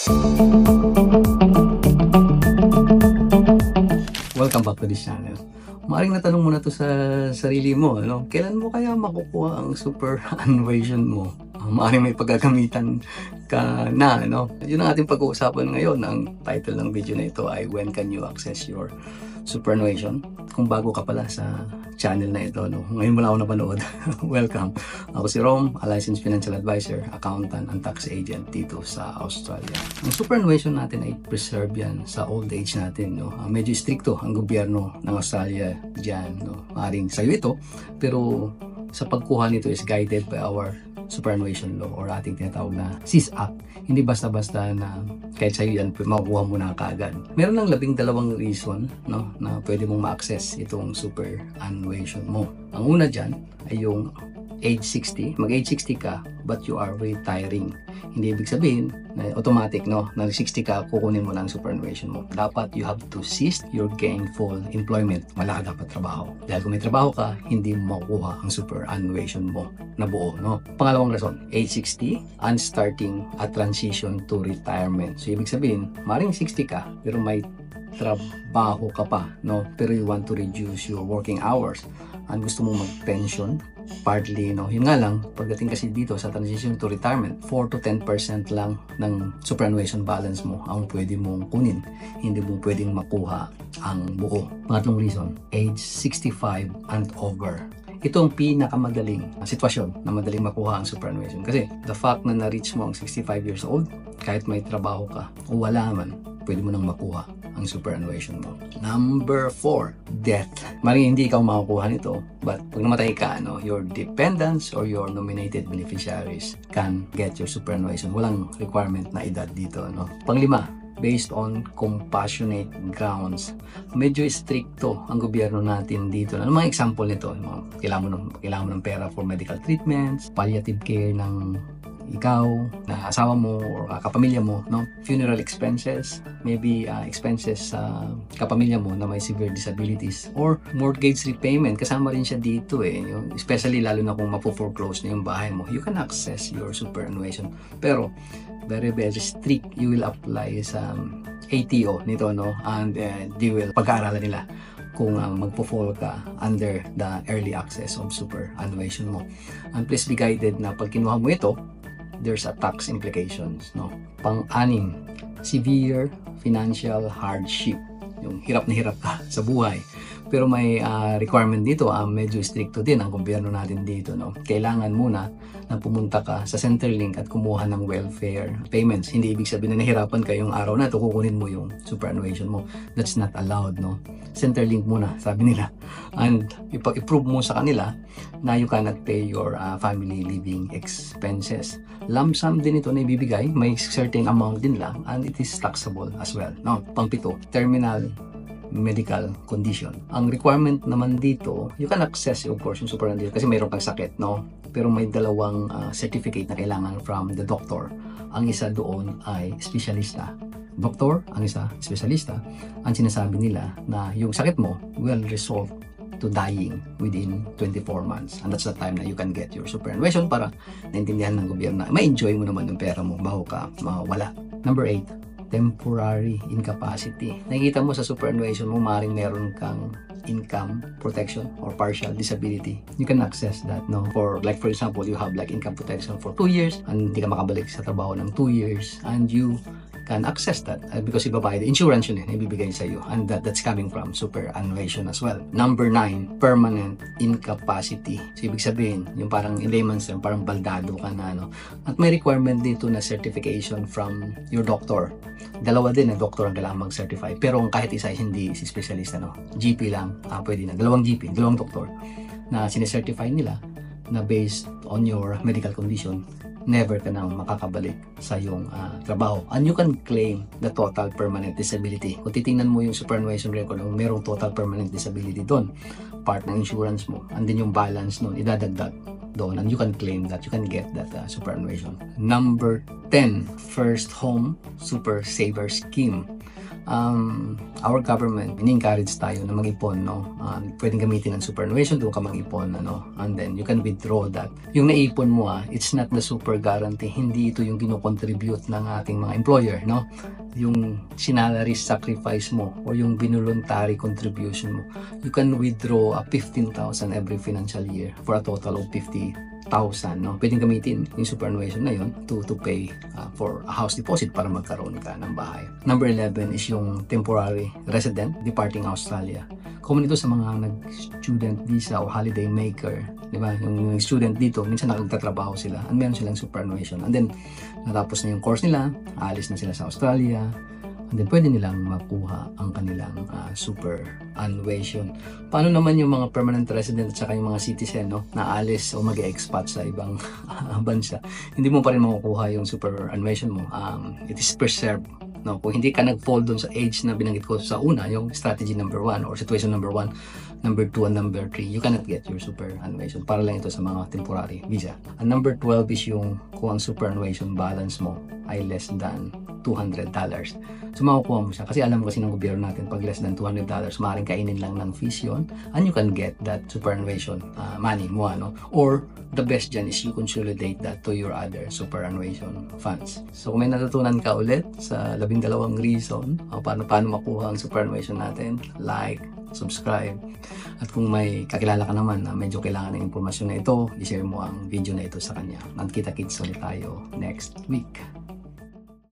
Welcome back to this channel. Maaaring natanong mo na to sa sarili mo, ano? Kailan mo kaya makukuha ang superannuation mo? Maaaring may paggagamitan ka na, ano? Yun ang ating pag-uusapan ngayon. Ang title ng video na ito ay When Can You Access Your Superannuation? Kung bago ka pala sa channel na ito, no? Ngayon mo lang ako napanood. Welcome. Ako si Rom, a licensed financial advisor, accountant, and tax agent dito sa Australia. Ang superannuation natin ay preserve yan sa old age natin, no? Medyo stricto ang gobyerno ng Australia dyan, no? Maaaring sa'yo ito, pero sa pagkuha nito is guided by our superannuation law or ating tinatawag na SIS Act. Hindi basta-basta na kahit sa'yo yan, makukuha mo na kaagad. Meron ng 12 reason, no, na pwede mong ma-access itong superannuation mo. Ang una dyan ay yung age 60. Mag-age 60 ka, but you are retiring. Hindi ibig sabihin na automatic, no, na 60 ka, kukunin mo lang superannuation mo. Dapat you have to cease your gainful employment. Wala ka dapat trabaho. Dahil kung may trabaho ka, hindi mo makukuha ang superannuation mo na buo, no? Pangalawang rason, age 60 and starting a transition to retirement. So ibig sabihin, maring 60 ka, pero may trabaho ka pa, no? Pero you want to reduce your working hours and gusto mo mag-pension, partly, no? Yun nga lang, pagdating kasi dito sa transition to retirement, 4 to 10% lang ng superannuation balance mo ang pwede mong kunin. Hindi mo pwedeng makuha ang buo. Pangatlong reason, age 65 and over. Ito ang pinakamadaling sitwasyon na madaling makuha ang superannuation. Kasi the fact na na-reach mo ang 65 years old, kahit may trabaho ka o wala man, pwede mo nang makuha ang superannuation mo. Number 4, death. Maring hindi ikaw makakuha nito, but pag namatay ka, no, your dependents or your nominated beneficiaries can get your superannuation. Walang requirement na edad dito, no? Panglima, based on compassionate grounds. Medyo stricto ang gobyerno natin dito. Ano mga example nito? Kailangan mo ng pera for medical treatments, palliative care ng ikaw, na asawa mo or kapamilya mo, no? Funeral expenses, maybe expenses sa kapamilya mo na may severe disabilities, or mortgage repayment. Kasama rin siya dito especially lalo na kung mapo-foreclose na yung bahay mo, you can access your superannuation. Pero very strict, you will apply sa ATO nito, no? And they will pag-aaralan nila kung magpo-fall ka under the early access of superannuation mo. And please be guided na pag kinuha mo ito, there's a tax implications, no? Pang-anim, severe financial hardship. Yung hirap na hirap ka sa buhay. Pero may requirement dito, medyo stricto din ang gobyerno natin dito, no? Kailangan muna na pumunta ka sa Centrelink at kumuha ng welfare payments. Hindi ibig sabihin na nahirapan ka yung araw na ito, kukunin mo yung superannuation mo. That's not allowed, no? Centrelink muna, sabi nila. And ipag-approve mo sa kanila na you cannot pay your family living expenses. Lump sum din ito na ibibigay, may certain amount din lang, and it is taxable as well, no? Pang-pito, terminal medical condition. Ang requirement naman dito, you can access, of course, yung superannuation kasi mayroon kang sakit, no? Pero may dalawang certificate na kailangan from the doctor. Ang isa doon ay specialista. Doktor, ang isa, specialista. Ang sinasabi nila na yung sakit mo will result to dying within 24 months. And that's the time na you can get your superannuation para naintindihan ng gobyerno na ma-enjoy mo naman yung pera mo bago ka mawala. Number 8, temporary incapacity. Nakikita mo sa superannuation mo, maaaring meron kang income protection or partial disability. You can access that, no? For example, you have income protection for 2 years and hindi ka makabalik sa trabaho ng 2 years, and you can access that because ibabayad, insurance yun ibibigay sa iyo, and that's coming from superannuation as well. Number 9, permanent incapacity. So ibig sabihin, yung parang in layman's term, parang baldado ka na, no? At may requirement dito na certification from your doctor. Dalawa din na doctor ang kailangan mag-certify, pero kahit isa hindi si specialist, no? GP lang, pwede na. Dalawang GP, dalawang doktor na sinecertify nila na based on your medical condition, never ka nang makakabalik sa iyong trabaho. And you can claim the total permanent disability. Kung titingnan mo yung superannuation record, merong total permanent disability doon. Part ng insurance mo. And then yung balance nun, idadagdag doon. And you can claim that, you can get that superannuation. Number 10, First Home Super Saver Scheme. our government, ini-encourage tayo na mag-ipon, no? Pwedeng gamitin ang superannuation, doon ka mag-ipon, ano? And then, you can withdraw that. Yung naipon mo, it's not the super guarantee. Hindi ito yung kinocontribute ng ating mga employer, no? Yung sinalary sacrifice mo o yung voluntary contribution mo. You can withdraw 15,000 every financial year for a total of 50,000, no? Pwedeng gamitin yung superannuation na yun to pay for a house deposit para magkaroon ka ng bahay. Number 11 is yung temporary resident departing Australia. Common ito sa mga nag-student visa o holiday maker, di ba? Yung student dito, minsan nagtatrabaho sila and meron silang superannuation. And then, natapos na yung course nila, aalis na sila sa Australia, and then pwede nilang makuha ang kanilang superannuation. Paano naman yung mga permanent resident at saka yung mga citizen, no, na alis o mag-expat sa ibang bansa? Hindi mo pa rin makukuha yung superannuation mo. It is preserved. No, kung hindi ka nag-fall doon sa age na binanggit ko sa una, yung strategy number 1 or situation number 1, number 2 and number 3, you cannot get your superannuation. Para lang ito sa mga temporary visa. And number 12 is yung kung ang superannuation balance mo ay less than $200. So makukuha mo siya. Kasi alam kasi ng gobyerno natin, pag less than $200, maaaring kainin lang ng fees yun, and you can get that superannuation money mo, ano? Or the best dyan is you consolidate that to your other superannuation funds. So kung may natutunan ka ulit sa 12 reason paano makuha ang superannuation natin, like, subscribe, at kung may kakilala ka naman na medyo kailangan ng impormasyon na ito, i-share mo ang video na ito sa kanya. At kita-kits ulit tayo next week.